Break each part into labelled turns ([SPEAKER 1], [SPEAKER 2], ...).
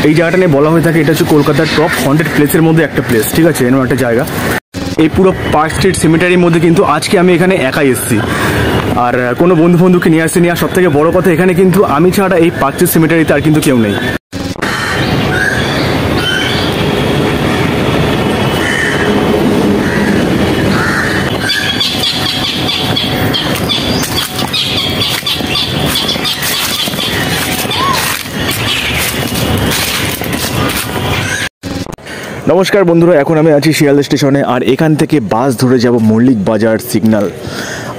[SPEAKER 1] এই জায়গাটা নিয়ে বলা হয়ে থাকে এটা হচ্ছে কলকাতার টপ 100 প্লেসের মধ্যে একটা প্লেস, ঠিক আছে, এরকম একটা জায়গা। এই পুরো পার্ক স্ট্রিট সিমেটারির মধ্যে কিন্তু আজকে আমি এখানে একাই এসেছি, আর কোনো বন্ধুকে নিয়ে আসিনি। আর সব থেকে বড় কথা, এখানে কিন্তু আমি ছাড়া এই পার্ক স্ট্রিট সিমেটারিতে আর কিন্তু কেউ নেই। নমস্কার বন্ধুরা, এখন আমি আছি শিয়ালদা স্টেশনে, আর এখান থেকে বাস ধরে যাব মল্লিক বাজার সিগন্যাল।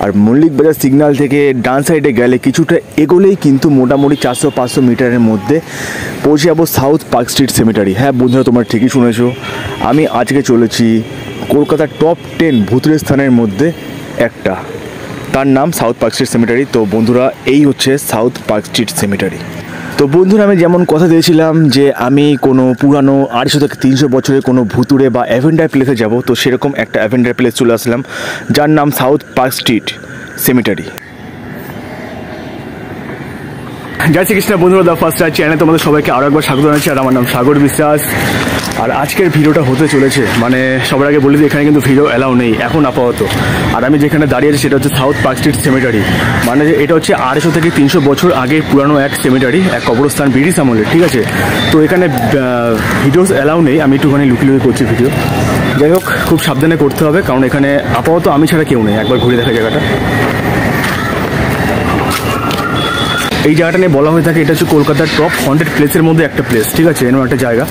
[SPEAKER 1] আর মল্লিক বাজার সিগন্যাল থেকে ডান সাইডে গেলে কিছুটা এগোলেই কিন্তু মোটামুটি 400-500 মিটারের মধ্যে পৌঁছে যাবো সাউথ পার্ক স্ট্রিট সিমেটারি। হ্যাঁ বন্ধুরা, তোমরা ঠিকই শুনেছো, আমি আজকে চলেছি কলকাতার টপ 10 ভূতুড়ে স্থানের মধ্যে একটা, তার নাম সাউথ পার্ক স্ট্রিট সিমেটারি। তো বন্ধুরা, এই হচ্ছে সাউথ পার্ক স্ট্রিট সিমেটারি। তো বন্ধুরা, আমি যেমন কথা দিয়েছিলাম যে আমি কোনো পুরানো 250 থেকে 300 বছরের কোনো ভুতুড়ে বা অ্যাভেঞ্জার প্লেসে যাব, তো সেরকম একটা অ্যাভেঞ্জার প্লেস চলে আসলাম যার নাম সাউথ পার্ক স্ট্রিট সিমেটারি। জয় শ্রীকৃষ্ণ বন্ধুরা, দ্য ফার্স্ট স্টার চ্যানেলে তোমাদের সবাইকে আরও একবার স্বাগত জানাচ্ছি। আর আমার নাম সাগর বিশ্বাস। আর আজকের ভিডিওটা হতে চলেছে, মানে সবার আগে বলে দিই এখানে কিন্তু ভিডিও অ্যালাউ নেই এখন আপাতত। আর আমি যেখানে দাঁড়িয়ে আছি সেটা হচ্ছে সাউথ পার্ক স্ট্রিট সিমেটারি, মানে এটা হচ্ছে 250 থেকে 300 বছর আগে পুরানো এক সিমেটারি, এক কবরস্থান ব্রিটিশ আমলের, ঠিক আছে। তো এখানে ভিডিওস অ্যালাউ নেই, আমি একটুখানি লুকিয়ে করছি ভিডিও। যাই হোক, খুব সাবধানে করতে হবে, কারণ এখানে আপাতত আমি ছাড়া কেউ নেই। একবার ঘুরে দেখা জায়গাটা। এই জায়গাটা নিয়ে বলা হয়ে থাকে এটা হচ্ছে কলকাতার টপ 100 প্লেসের মধ্যে একটা প্লেস, ঠিক আছে, এরকম একটা জায়গা।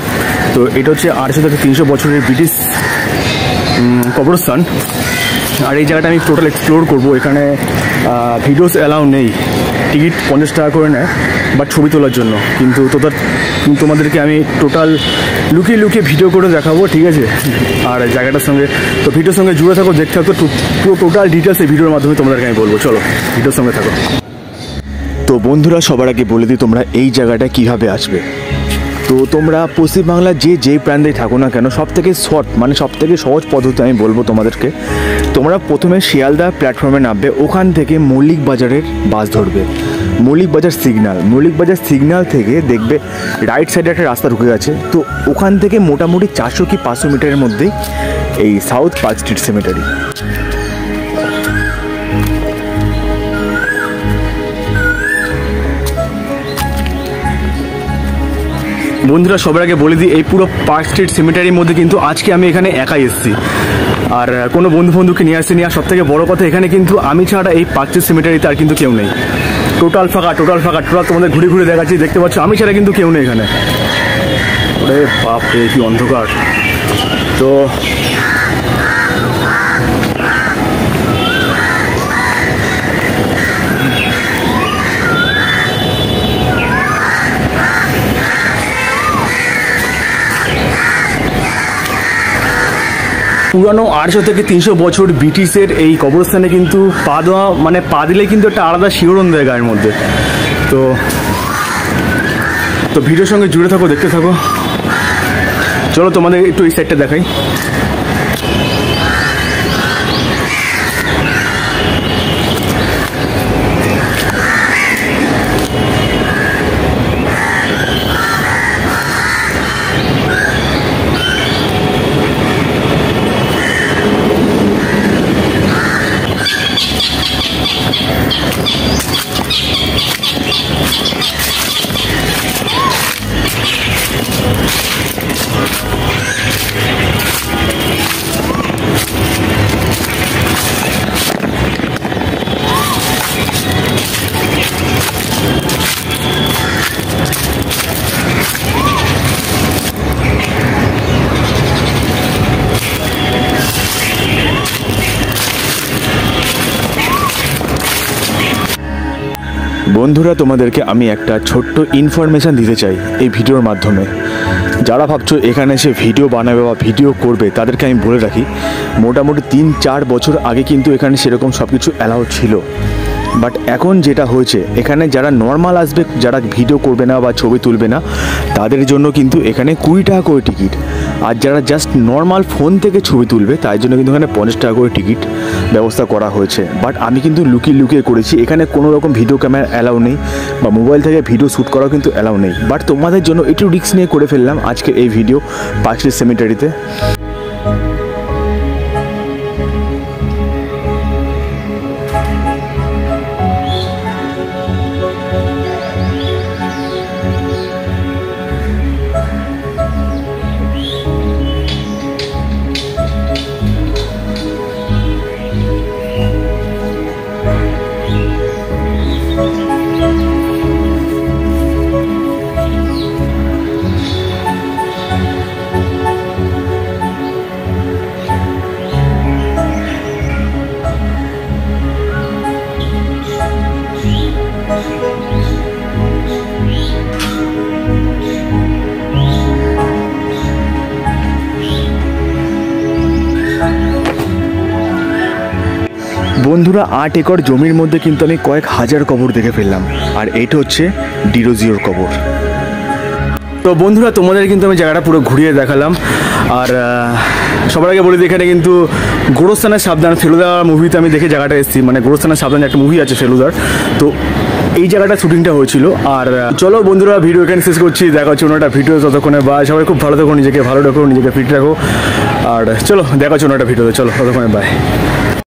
[SPEAKER 1] তো এটা হচ্ছে 250 থেকে 300 বছরের ব্রিটিশ কবরস্থান। আর এই জায়গাটা আমি টোটাল এক্সপ্লোর করবো। এখানে ভিডিওস অ্যালাউ নেই, টিকিট 50 টাকা করে নেয় বাট ছবি তোলার জন্য। কিন্তু তোমাদেরকে আমি টোটাল লুকিয়ে ভিডিও করে দেখাবো, ঠিক আছে। আর জায়গাটার সঙ্গে তো ভিডিওর সঙ্গে জুড়ে থাকো, দেখতে থাকো, পুরো টোটাল ডিটেলস এই ভিডিওর মাধ্যমে তোমাদেরকে আমি বলবো। চলো ভিডিওর সঙ্গে থাকো। তো বন্ধুরা, সবার আগে বলে দিই তোমরা এই জায়গাটা কীভাবে আসবে। তো তোমরা পশ্চিমবাংলার যেই প্রান্তেই থাকো না কেন, সবথেকে শর্ট মানে সবথেকে সহজ পদ্ধতি আমি বলবো তোমাদেরকে। তোমরা প্রথমে শিয়ালদা প্ল্যাটফর্মে নামবে, ওখান থেকে মল্লিক বাজারের বাস ধরবে। মল্লিক বাজার সিগন্যাল থেকে দেখবে রাইট সাইডে একটা রাস্তা ঢুকে গেছে। তো ওখান থেকে মোটামুটি 400 কি 500 মিটারের মধ্যেই এই সাউথ পার্ক স্ট্রিট সিমেটারি। বন্ধুরা, সবার আগে বলে দিই এই পুরো পার্ক স্ট্রিট সিমেটারির মধ্যে কিন্তু আজকে আমি এখানে একাই এসেছি, আর কোনো বন্ধুকে নিয়ে আসিনি। আর সব থেকে বড় কথা, এখানে কিন্তু আমি ছাড়া এই পার্ক স্ট্রিট সিমেটারিতে আর কিন্তু কেউ নেই। টোটাল ফাঁকা। তোমাদের ঘুরে দেখাচ্ছি, দেখতে পাচ্ছ আমি ছাড়া কিন্তু কেউ নেই এখানে। ওরে বাপ রে, কি অন্ধকার। তো পুরানো 250 থেকে 300 বছর ব্রিটিশের এই কবরস্থানে কিন্তু পা দিলে কিন্তু একটা আলাদা শিহরণ দেয় গায়ের মধ্যে। তো ভিডিওর সঙ্গে জুড়ে থাকো, দেখতে থাকো। চলো তোমাদের একটু এই সাইডটা দেখাই। বন্ধুরা, তোমাদেরকে আমি একটা ছোট্ট ইনফরমেশান দিতে চাই এই ভিডিওর মাধ্যমে। যারা ভাবছো এখানে এসে ভিডিও বানাবে বা ভিডিও করবে, তাদেরকে আমি বলে রাখি, মোটামুটি 3-4 বছর আগে কিন্তু এখানে সেরকম সব কিছু অ্যালাউ ছিল। বাট এখন যেটা হয়েছে, এখানে যারা নর্মাল আসবে, যারা ভিডিও করবে না বা ছবি তুলবে না, তাদের জন্য কিন্তু এখানে 20 টাকা করে টিকিট। আর যারা জাস্ট নর্মাল ফোন থেকে ছবি তুলবে, তাই জন্য কিন্তু এখানে 50 টাকা করে টিকিট। ব্যবস্থা করা হয়েছে, বাট আমি কিন্তু লুকিয়ে লুকিয়ে করেছি। এখানে কোনো রকম ভিডিও ক্যামেরা অ্যালাউ নেই বা মোবাইল থেকে ভিডিও শ্যুট করাও কিন্তু অ্যালাউ নেই, বাট তোমাদের জন্য একটু রিস্ক নিয়ে করে ফেললাম আজকে এই ভিডিও পার্কস্ট্রিট সেমেটারিতে। বন্ধুরা 8 একর জমির মধ্যে কিন্তু আমি কয়েক হাজার কবর দেখে ফেললাম, আর এইটা হচ্ছে ডিরোজিওর কবর। তো বন্ধুরা তোমাদের কিন্তু আমি জায়গাটা পুরো ঘুরিয়ে দেখালাম। আর সবার আগে বলে দিই, এখানে কিন্তু গোরস্থানের সাবধান ফেলুদা মুভিতে আমি দেখে জায়গাটা এসেছি, মানে গোরস্থানের সাবধান একটা মুভি আছে ফেলুদার, তো এই জায়গাটা শুটিংটা হয়েছিল। আর চলো বন্ধুরা ভিডিও এখানে শেষ করছি, দেখা হচ্ছে অন্য একটা ভিডিও, ততক্ষণে বা সবাই খুব ভালো থাকো, নিজেকে ভালো রাখো, নিজেকে ফিট রাখো, আর চলো দেখা হচ্ছে অন্য একটা ভিডিওতে, চলো ততক্ষণে বাই।